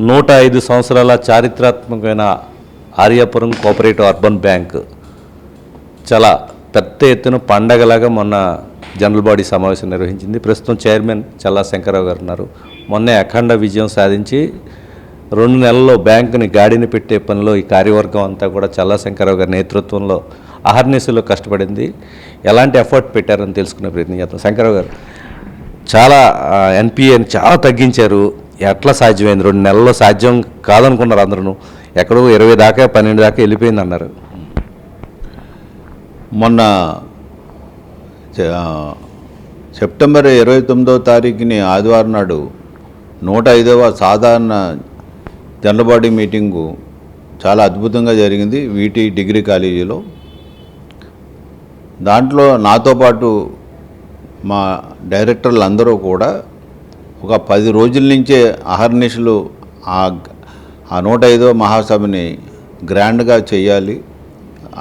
105 సంవత్సరాల చారిత్రాత్మకమైన Aryapuram cooperative urban bank చాలా పెద్ద ఎత్తున పండగలాగా మొన్న జనరల్ బాడీ సమావేశం నిర్వహించింది. ప్రస్తుతం చైర్మన్ చల్లా శంకరరావు గారు ఉన్నారు. మొన్నే అఖండ విజయం సాధించి 2 నెలల్లో బ్యాంకుని గాడిని పెట్టే పనిలో ఈ కార్యవర్గం అంతా కూడా చల్లా శంకరరావు గారి నేతృత్వంలో అహర్నిశలో కష్టపడింది. ఎలాంటి ఎఫర్ట్ పెట్టారని తెలుసుకునే ప్రయత్నం చేస్తాం. శంకరరావు గారు, చాలా ఎన్పిఏని చాలా తగ్గించారు. ఎట్లా సాధ్యమైంది? 2 నెలల్లో సాధ్యం కాదనుకున్నారు అందరూ. ఎక్కడో 20 దాకా 12 దాకా వెళ్ళిపోయింది అన్నారు. మొన్న సెప్టెంబర్ 29వ తారీఖుని ఆదివారం నాడు 105వ సాధారణ జనరల్ బాడీ మీటింగు చాలా అద్భుతంగా జరిగింది వీటి డిగ్రీ కాలేజీలో. దాంట్లో నాతో పాటు మా డైరెక్టర్లు అందరూ కూడా ఒక 10 రోజుల నుంచే అహర్నిశలు ఆ 105వ మహాసభని గ్రాండ్గా చేయాలి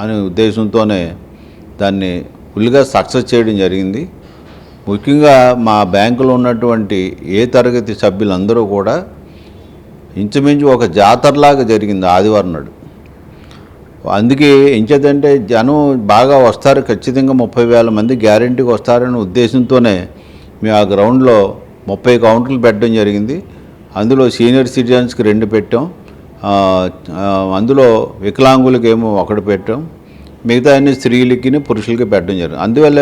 అనే ఉద్దేశంతోనే దాన్ని ఫుల్గా సక్సెస్ చేయడం జరిగింది. ముఖ్యంగా మా బ్యాంకులో ఉన్నటువంటి ఏ తరగతి సభ్యులందరూ కూడా ఇంచుమించు ఒక జాతరలాగా జరిగింది ఆదివారం నాడు. అందుకే ఎంచేదంటే జనం బాగా వస్తారు, ఖచ్చితంగా 30,000 మంది గ్యారెంటీకి వస్తారనే ఉద్దేశంతోనే మేము ఆ గ్రౌండ్లో 30 కౌంటర్లు పెట్టడం జరిగింది. అందులో సీనియర్ సిటిజన్స్కి 2 పెట్టాం, అందులో వికలాంగులకి ఏమో 1 పెట్టాం, మిగతా అన్ని స్త్రీలకి పురుషులకి పెట్టడం జరిగింది. అందువల్ల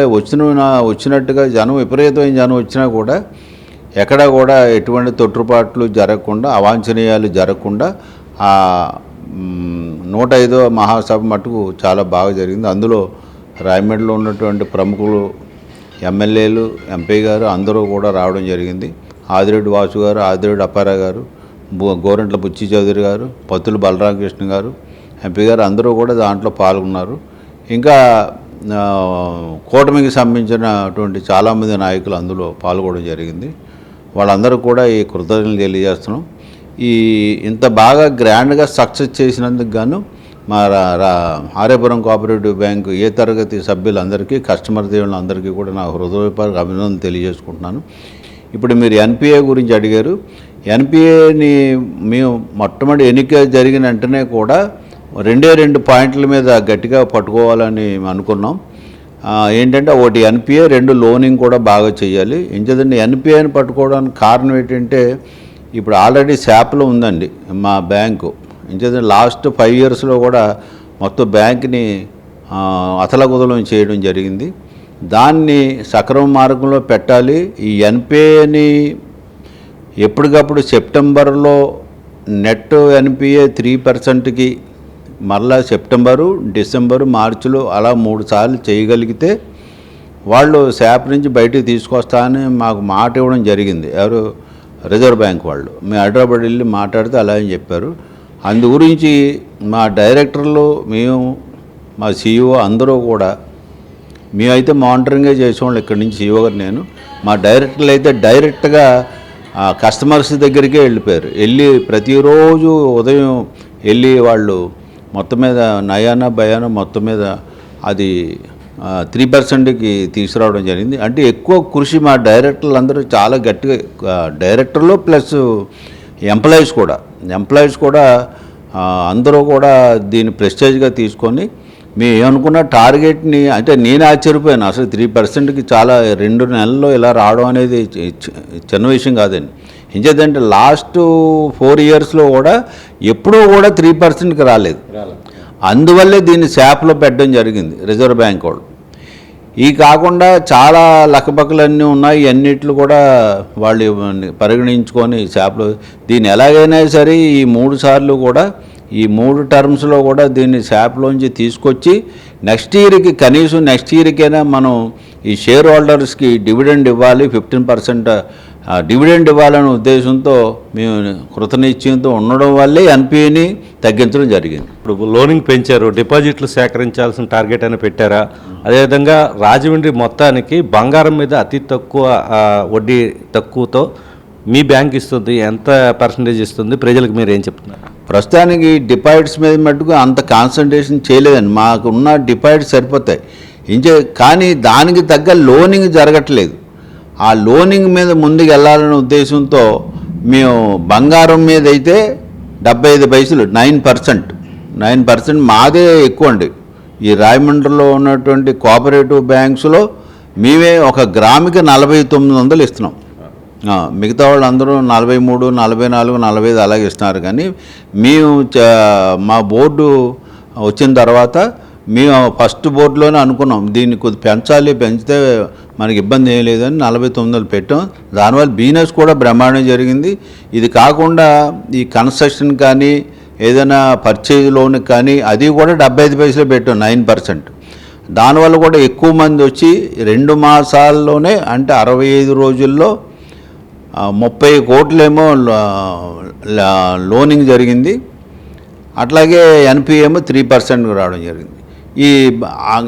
వచ్చినట్టుగా జనం విపరీతమైన జనం వచ్చినా కూడా ఎక్కడా కూడా ఎటువంటి తొట్టుపాట్లు జరగకుండా, అవాంఛనీయాలు జరగకుండా ఆ 105వ మహాసభ మటుకు చాలా బాగా జరిగింది. అందులో రాయమండ్రిలో ఉన్నటువంటి ప్రముఖులు, ఎమ్మెల్యేలు, ఎంపీ గారు అందరూ కూడా రావడం జరిగింది. ఆదిరెడ్డి వాసు గారు, ఆదిరెడ్డి అప్పారావు గారు, గోరంట్ల బుచ్చి చౌదరి గారు, పత్తులు బలరామకృష్ణ గారు, ఎంపీ గారు అందరూ కూడా దాంట్లో పాల్గొన్నారు. ఇంకా కూటమికి సంబంధించినటువంటి చాలామంది నాయకులు అందులో పాల్గొనడం జరిగింది. వాళ్ళందరూ కూడా ఈ కృతజ్ఞతలు తెలియజేస్తున్నాం. ఇంత బాగా గ్రాండ్గా సక్సెస్ చేసినందుకు గాను మా ఆర్యాపురం కోఆపరేటివ్ బ్యాంకు ఏ తరగతి సభ్యులందరికీ, కస్టమర్ దేవుళ్ళందరికీ కూడా నా హృదయపూర్వక అభినందనలు తెలియజేసుకుంటున్నాను. ఇప్పుడు మీరు ఎన్పిఏ గురించి అడిగారు. ఎన్పిఏని మేము మొట్టమొదటి ఎన్నిక జరిగిన వెంటనే కూడా 2 పాయింట్ల మీద గట్టిగా పట్టుకోవాలని అనుకున్నాం. ఏంటంటే ఒకటి ఎన్పిఏ, 2 లోనింగ్ కూడా బాగా చేయాలి. ఎంచేదండి ఎన్పిఏని పట్టుకోవడానికి కారణం ఏంటంటే ఇప్పుడు ఆల్రెడీ శాప్లో ఉందండి మా బ్యాంకు. ఎంచేదంటే లాస్ట్ 5 ఇయర్స్లో కూడా మొత్తం బ్యాంక్ని అతలకుతలం చేయడం జరిగింది. దాన్ని సక్రమ మార్గంలో పెట్టాలి. ఈ ఎన్పిఏని ఎప్పటికప్పుడు సెప్టెంబర్లో నెట్ ఎన్పిఏ 3%కి మరలా సెప్టెంబరు, డిసెంబరు, మార్చిలో అలా 3 సార్లు చేయగలిగితే వాళ్ళు శాప్ నుంచి బయటికి తీసుకొస్తానని మాకు మాట ఇవ్వడం జరిగింది. ఎవరు? రిజర్వ్ బ్యాంక్ వాళ్ళు. మేము హైదరాబాద్ వెళ్ళి మాట్లాడితే అలా అని చెప్పారు. అందు గురించి మా డైరెక్టర్లు, మేము, మా సిఇఓ అందరూ కూడా, మేమైతే మానిటరింగే చేసేవాళ్ళు ఇక్కడి నుంచి, సిఇఓ గారు, నేను. మా డైరెక్టర్లు అయితే డైరెక్ట్గా కస్టమర్స్ దగ్గరికే వెళ్ళిపోయారు. వెళ్ళి ప్రతిరోజు ఉదయం వెళ్ళి వాళ్ళు మొత్తం మీద నయానా భయానా మొత్తం మీద అది 3%కి తీసుకురావడం జరిగింది. అంటే ఎక్కువ కృషి మా డైరెక్టర్లు అందరూ చాలా గట్టిగా, డైరెక్టర్లు ప్లస్ ఎంప్లాయీస్ కూడా అందరూ కూడా దీన్ని ప్రెస్టేజ్గా తీసుకొని మేము ఏమనుకున్న టార్గెట్ని, అంటే నేను ఆశ్చర్యపోయాను. అసలు 3%కి చాలా 2 నెలల్లో ఇలా రావడం అనేది చిన్న విషయం కాదండి. ఎంచేదంటే లాస్ట్ 4 ఇయర్స్లో కూడా ఎప్పుడూ కూడా 3%కి రాలేదు. అందువల్లే దీన్ని శాప్లో పెట్టడం జరిగింది రిజర్వ్ బ్యాంక్ వాళ్ళు. ఈ కాకుండా చాలా లక్కపక్కలన్నీ ఉన్నాయి, అన్నిట్లు కూడా వాళ్ళు పరిగణించుకొని శాప్లో దీన్ని ఎలాగైనా సరే ఈ 3 సార్లు కూడా, ఈ 3 టర్మ్స్లో కూడా దీన్ని శాప్లోంచి తీసుకొచ్చి నెక్స్ట్ ఇయర్కైనా మనం ఈ షేర్ హోల్డర్స్కి డివిడెండ్ ఇవ్వాలి, 15% డివిడెండ్ ఇవ్వాలనే ఉద్దేశంతో మేము కృతనిశ్చయంతో ఉండడం వల్లే ఎన్పిఏని తగ్గించడం జరిగింది. ఇప్పుడు లోనింగ్ పెంచారు, డిపాజిట్లు సేకరించాల్సిన టార్గెట్ అని పెట్టారా? అదేవిధంగా రాజమండ్రి మొత్తానికి బంగారం మీద అతి తక్కువ వడ్డీ తక్కువతో మీ బ్యాంక్ ఇస్తుంది, ఎంత పర్సంటేజ్ ఇస్తుంది? ప్రజలకు మీరు ఏం చెప్తున్నారు? ప్రస్తుతానికి డిపాజిట్స్ మీద మటుకు అంత కాన్సన్ట్రేషన్ చేయలేదండి. మాకున్న డిపాజిట్స్ సరిపోతాయి. కానీ దానికి తగ్గ లోనింగ్ జరగట్లేదు. ఆ లోనింగ్ మీద ముందుకు వెళ్ళాలనే ఉద్దేశంతో మేము బంగారం మీద అయితే 75 పైసలు 9% మాదే ఎక్కువ అండి. ఈ రాయమండ్రిలో ఉన్నటువంటి కోఆపరేటివ్ బ్యాంక్స్లో మేమే ఒక గ్రాముకి 4900 ఇస్తున్నాం. మిగతా వాళ్ళు అందరూ 43, 44, 45 అలాగే ఇస్తున్నారు. కానీ మేము మా బోర్డు వచ్చిన తర్వాత మేము ఫస్ట్ బోర్డులోనే అనుకున్నాం దీన్ని కొద్ది పెంచితే మనకి ఇబ్బంది ఏం లేదని 4900 పెట్టాం. దానివల్ల బిజినెస్ కూడా బ్రహ్మాండం జరిగింది. ఇది కాకుండా ఈ కన్స్ట్రక్షన్ కానీ ఏదైనా పర్చేజ్ లోన్ కానీ అది కూడా 75 పైసలు పెట్టాం 9%. దానివల్ల కూడా ఎక్కువ మంది వచ్చి 2 మాసాల్లోనే అంటే 65 రోజుల్లో 30 కోట్లేమో లోనింగ్ జరిగింది. అట్లాగే ఎన్పిఏ 3% రావడం జరిగింది. ఈ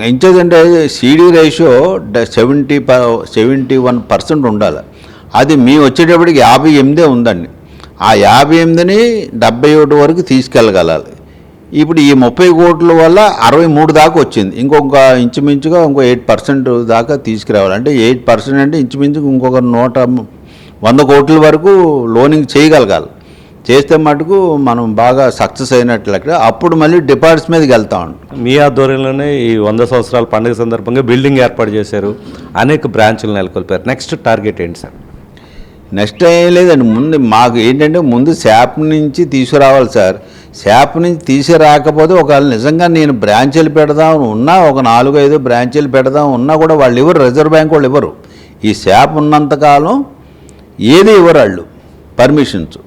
ఎంచేదంటే సిడి రేషియో 71% ఉండాలి. అది మీ వచ్చేటప్పటికి 58 ఉందండి. ఆ 58ని 71 వరకు తీసుకెళ్ళగలాలి. ఇప్పుడు ఈ 30 కోట్ల వల్ల 63 దాకా వచ్చింది. ఇంకొక ఇంచుమించుగా 8% దాకా తీసుకురావాలి. అంటే 8% అంటే ఇంచుమించుగా ఇంకొక 100 కోట్ల వరకు లోనింగ్ చేయగలగాలి. చేస్తే మటుకు మనం బాగా సక్సెస్ అయినట్లు. అప్పుడు మళ్ళీ డిపాజిట్స్ మీదకి వెళ్తా ఉంటాం. మీ ఆధ్వర్యంలోనే ఈ 100 సంవత్సరాల పండుగ సందర్భంగా బిల్డింగ్ ఏర్పాటు చేశారు, అనేక బ్రాంచ్లు నెలకొల్పారు. నెక్స్ట్ టార్గెట్ ఏంటి సార్? నెక్స్ట్ ఏం లేదండి, ముందు మాకు ఏంటంటే ముందు శాప్ నుంచి తీసుకురావాలి సార్. శాప్ నుంచి తీసుకురాకపోతే ఒకవేళ నిజంగా నేను బ్రాంచీలు పెడదాం ఉన్నా, ఒక 4-5 బ్రాంచీలు పెడదాం ఉన్నా కూడా వాళ్ళు ఇవ్వరు, రిజర్వ్ బ్యాంక్ వాళ్ళు ఇవ్వరు. ఈ శాప్ ఉన్నంతకాలం ఏది ఇవ్వరు వాళ్ళు పర్మిషన్స్.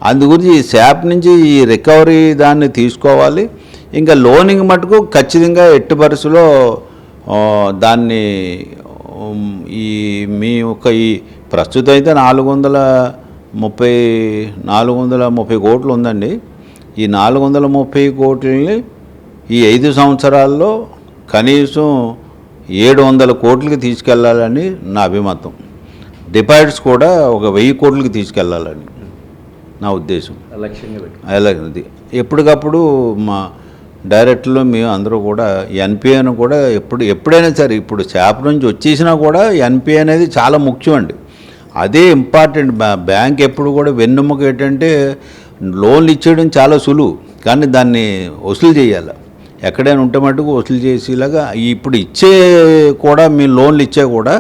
అందు గురించి ఈ శాప్ నుంచి ఈ రికవరీ దాన్ని తీసుకోవాలి. ఇంకా లోనింగ్ మటుకు ఖచ్చితంగా ఎట్టి పరిస్థితిలో దాన్ని ఈ మీ యొక్క ఈ ప్రస్తుతం అయితే 430 కోట్లు ఉందండి. ఈ 430 కోట్లని ఈ 5 సంవత్సరాల్లో కనీసం 700 కోట్లకి తీసుకెళ్లాలని నా అభిమతం. డిపాజిట్స్ కూడా ఒక 1000 కోట్లకి తీసుకెళ్లాలని నా ఉద్దేశం. అలాగే ఎప్పటికప్పుడు మా డైరెక్టర్లు మేము అందరూ కూడా ఎన్పిఏను కూడా ఎప్పుడైనా సరే ఇప్పుడు శాప్ నుంచి వచ్చేసినా కూడా ఎన్పిఏ అనేది చాలా ముఖ్యం అండి. అదే ఇంపార్టెంట్. బ్యాంక్ ఎప్పుడు కూడా వెన్నెముక ఏంటంటే లోన్లు ఇచ్చేయడం చాలా సులువు, కానీ దాన్ని వసూలు చేయాలి. ఎక్కడైనా ఉంటే మటుకు వసూలు చేసేలాగా ఇప్పుడు ఇచ్చే కూడా మీ లోన్లు ఇచ్చే కూడా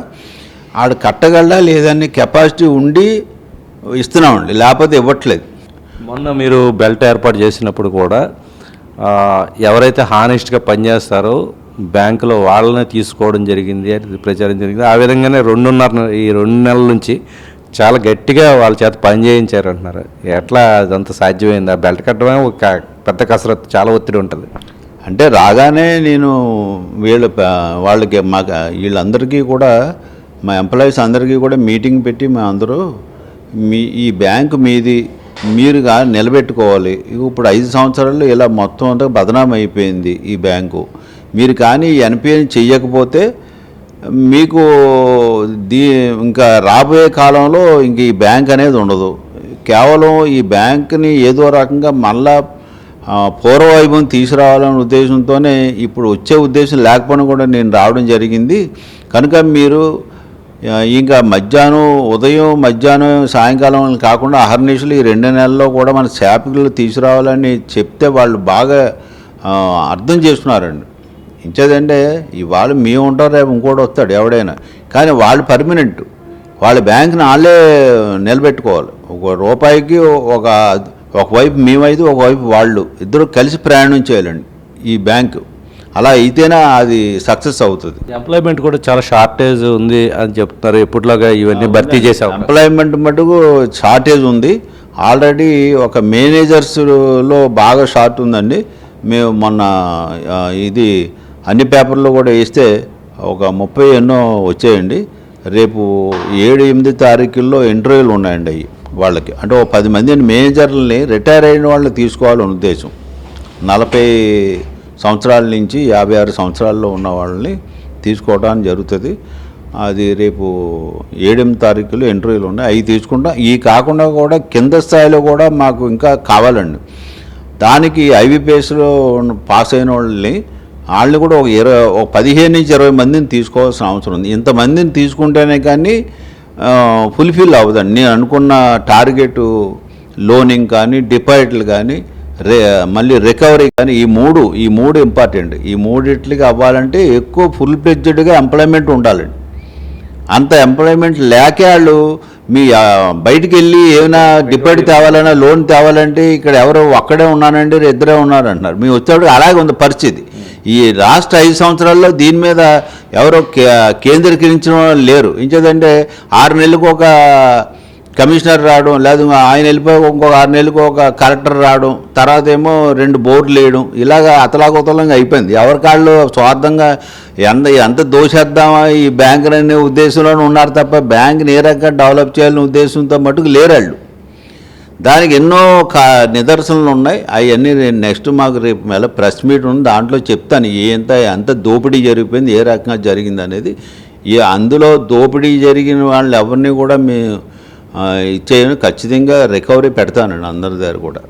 ఆడు కట్టగలడా లేదని కెపాసిటీ ఉండి ఇస్తున్నామండి, లేకపోతే ఇవ్వట్లేదు. మొన్న మీరు బెల్ట్ ఏర్పాటు చేసినప్పుడు కూడా ఎవరైతే హానెస్ట్గా పనిచేస్తారో బ్యాంకులో వాళ్ళనే తీసుకోవడం జరిగింది అని ప్రచారం జరిగింది. ఆ విధంగానే 2 నెలల నుంచి చాలా గట్టిగా వాళ్ళ చేత పని చేయించారు అంటున్నారు. ఎట్లా అదంతా సాధ్యమైంది? ఆ బెల్ట్ కట్టడమే ఒక పెద్ద కసరత్తు, చాలా ఒత్తిడి ఉంటుంది. అంటే రాగానే నేను వాళ్ళకి వీళ్ళందరికీ కూడా మా ఎంప్లాయీస్ అందరికీ కూడా మీటింగ్ పెట్టి మా అందరూ ఈ బ్యాంకు మీది, మీరుగా నిలబెట్టుకోవాలి. ఇప్పుడు 5 సంవత్సరాల్లో ఇలా మొత్తం అంతా బదనాం అయిపోయింది ఈ బ్యాంకు. మీరు కానీ ఎన్పిఏని చెయ్యకపోతే మీకు ఇంకా రాబోయే కాలంలో ఇంక ఈ బ్యాంక్ అనేది ఉండదు. కేవలం ఈ బ్యాంకుని ఏదో రకంగా మళ్ళా పూర్వవైభవం తీసుకురావాలనే ఉద్దేశంతోనే ఇప్పుడు వచ్చే ఉద్దేశం లేకపోయినా కూడా నేను రావడం జరిగింది. కనుక మీరు ఇంకా ఉదయం మధ్యాహ్నం సాయంకాలం కాకుండా అహర్నిశలు ఈ 2 నెలల్లో కూడా మన శాపికలు తీసుకురావాలని చెప్తే వాళ్ళు బాగా అర్థం చేసుకున్నారండి. ఇంచేదంటే ఇవాళ మేము ఉంటారు, రేపు ఇంకోటి వస్తాడు ఎవడైనా, కానీ వాళ్ళు పర్మనెంట్. వాళ్ళ బ్యాంకుని వాళ్ళే నిలబెట్టుకోవాలి. ₹1 ఒకవైపు మేమైతే ఒకవైపు వాళ్ళు ఇద్దరు కలిసి ప్రయాణం చేయాలండి ఈ బ్యాంకు. అలా అయితేనే అది సక్సెస్ అవుతుంది. ఎంప్లాయ్మెంట్ కూడా చాలా షార్టేజ్ ఉంది అని చెప్తున్నారు. ఎప్పటిలాగా ఇవన్నీ భర్తీ చేసాం. ఎంప్లాయ్మెంట్ మటుకు షార్టేజ్ ఉంది. ఆల్రెడీ ఒక మేనేజర్స్లో బాగా షార్ట్ ఉందండి. మేము మొన్న ఇది అన్ని పేపర్లో కూడా వేస్తే ఒక 30 ఎన్నో వచ్చాయండి. రేపు 7-8 తారీఖుల్లో ఇంటర్వ్యూలు ఉన్నాయండి అవి వాళ్ళకి. అంటే ఒక 10 మంది మేనేజర్లని రిటైర్ అయిన వాళ్ళని తీసుకోవాలని ఉద్దేశం. 40 సంవత్సరాల నుంచి 56 సంవత్సరాల్లో ఉన్న వాళ్ళని తీసుకోవడానికి జరుగుతుంది. అది రేపు 7-8 తారీఖులు ఇంటర్వ్యూలు ఉన్నాయి, అవి తీసుకుంటాం. ఈ కాకుండా కూడా కింద స్థాయిలో కూడా మాకు ఇంకా కావాలండి. దానికి ఐబీపీఎస్లో పాస్ అయిన వాళ్ళని కూడా ఒక 15 నుంచి 20 మందిని తీసుకోవాల్సిన అవసరం ఉంది. ఇంతమందిని తీసుకుంటేనే కానీ ఫుల్ఫిల్ అవ్వదండి. నేను అనుకున్న టార్గెట్ లోనింగ్ కానీ డిపాజిట్లు కానీ మళ్ళీ రికవరీ కానీ ఈ మూడు ఇంపార్టెంట్. ఈ మూడిట్లకి అవ్వాలంటే ఎక్కువ ఫుల్ ఫ్లెడ్జ్డ్గా ఎంప్లాయ్మెంట్ ఉండాలండి. అంత ఎంప్లాయ్మెంట్ లేకే వాళ్ళు మీ బయటికి వెళ్ళి ఏమైనా డిపాజిట్ తేవాలన్నా లోన్ తేవాలంటే ఇక్కడ ఎవరో ఒక్కడే ఉన్నానండి, ఇద్దరే ఉన్నారు అంటున్నారు. మేము వచ్చేప్పుడు అలాగే ఉంది పరిస్థితి. ఈ లాస్ట్ 5 సంవత్సరాల్లో దీని మీద ఎవరో కేంద్రీకరించిన వాళ్ళు లేరు. ఇంకేదంటే 6 నెలలకు ఒక కమిషనర్ రావడం, లేదా ఆయన వెళ్ళిపోయి ఇంకొక 6 నెలలకు ఒక కలెక్టర్ రావడం, తర్వాత ఏమో 2 బోర్డులు వేయడం, ఇలాగా అతలాకుతలంగా అయిపోయింది. ఎవరి కాళ్ళు స్వార్థంగా ఎంత దోషేద్దామా ఈ బ్యాంకులు అనే ఉద్దేశంలోనే ఉన్నారు తప్ప బ్యాంకుని ఏ రకంగా డెవలప్ చేయాలనే ఉద్దేశంతో మటుకు లేరాళ్ళు. దానికి ఎన్నో నిదర్శనలు ఉన్నాయి. అవన్నీ నేను నెక్స్ట్ మాకు రేపు మళ్ళీ ప్రెస్ మీట్ ఉంది, దాంట్లో చెప్తాను ఎంత దోపిడీ జరిగిపోయింది, ఏ రకంగా జరిగింది అనేది. అందులో దోపిడీ జరిగిన వాళ్ళు ఎవరిని కూడా మేము ఇచ్చేయను, ఖచ్చితంగా రికవరీ పెడతానండి అందరి దగ్గర కూడా.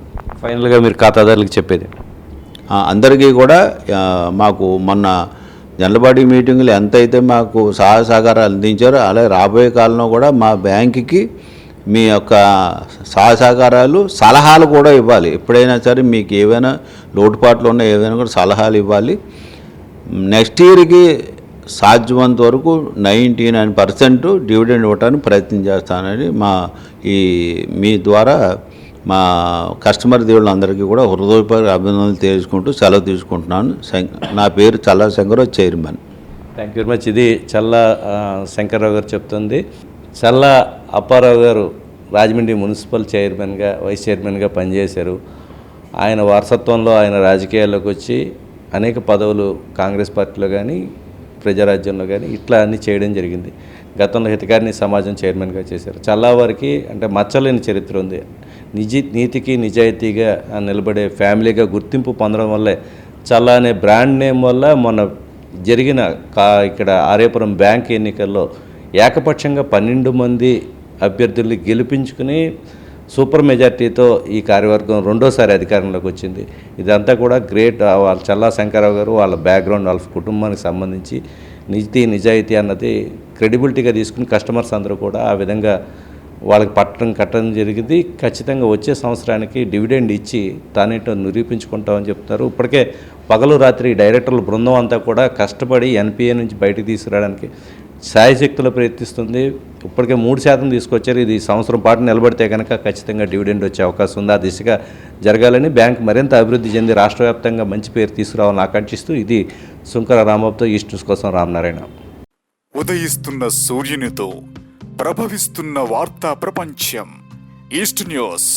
ఫైనల్గా మీరు ఖాతాదారులకు చెప్పేది? అందరికీ కూడా మాకు మొన్న జనరల్ మీటింగులు ఎంతైతే మాకు సహాయ సహకారాలు అందించారో అలాగే రాబోయే కాలంలో కూడా మా బ్యాంకుకి మీ యొక్క సహాయ సహకారాలు, సలహాలు కూడా ఇవ్వాలి. ఎప్పుడైనా సరే మీకు ఏవైనా లోటుపాట్లు ఉన్నా ఏదైనా కూడా సలహాలు ఇవ్వాలి. నెక్స్ట్ ఇయర్కి సాధ్యమంత వరకు 99% డివిడెండ్ ఇవ్వడానికి ప్రయత్నం చేస్తానని మీ ద్వారా మా కస్టమర్ దేవుళ్ళందరికీ కూడా హృదయపూర్వక అభినందనలు తెలుసుకుంటూ సెలవు తీసుకుంటున్నాను. నా పేరు Challa Shankararao, chairman. Thank you very much. ఇది చల్లా శంకర్రావు గారు చెప్తుంది. చల్లా అప్పారావు గారు రాజమండ్రి మున్సిపల్ చైర్మన్గా, వైస్ చైర్మన్గా పనిచేశారు. ఆయన వారసత్వంలో ఆయన రాజకీయాల్లోకి వచ్చి అనేక పదవులు కాంగ్రెస్ పార్టీలో కానీ ప్రజారాజ్యంలో కానీ ఇట్లా అన్నీ చేయడం జరిగింది. గతంలో హితకారిణి సమాజం చైర్మన్గా చేశారు. చల్లా వారికి అంటే మచ్చలేని చరిత్ర ఉంది. నీతికి నిజాయితీగా నిలబడే ఫ్యామిలీగా గుర్తింపు పొందడం వల్లే చల్లా అనే బ్రాండ్ నేమ్ వల్ల మొన్న జరిగిన ఇక్కడ ఆర్యాపురం బ్యాంక్ ఎన్నికల్లో ఏకపక్షంగా 12 మంది అభ్యర్థుల్ని గెలిపించుకుని సూపర్ మెజార్టీతో ఈ కార్యవర్గం రెండోసారి అధికారంలోకి వచ్చింది. ఇదంతా కూడా గ్రేట్. వాళ్ళ చల్లా శంకరరావు గారు వాళ్ళ బ్యాక్గ్రౌండ్, వాళ్ళ కుటుంబానికి సంబంధించి నీతి నిజాయితీ అన్నది క్రెడిబిలిటీగా తీసుకుని కస్టమర్స్ అందరూ కూడా ఆ విధంగా వాళ్ళకి కట్టడం జరిగింది. ఖచ్చితంగా వచ్చే సంవత్సరానికి డివిడెండ్ ఇచ్చి తానేటో నిరూపించుకుంటామని చెప్తున్నారు. ఇప్పటికే పగలు రాత్రి డైరెక్టర్ల బృందం అంతా కూడా కష్టపడి ఎన్పిఏ నుంచి బయటకు తీసుకురావడానికి శాయశక్తులు ప్రయత్నిస్తుంది. ఇప్పటికే 3% తీసుకొచ్చారు. ఇది సంవత్సరం పాటు నిలబడితే కనుక ఖచ్చితంగా డివిడెండ్ వచ్చే అవకాశం ఉంది. ఆ దిశగా జరగాలని బ్యాంక్ మరింత అభివృద్ధి చెంది రాష్ట్ర వ్యాప్తంగా మంచి పేరు తీసుకురావాలని ఆకాంక్షిస్తూ ఇది సుంకర రామబాబుతో ఈస్ట్ న్యూస్ కోసం రామనారాయణ. ఉదయిస్తున్న సూర్యునితో ప్రభవిస్తున్న వార్తా ప్రపంచం ఈస్ట్ న్యూస్.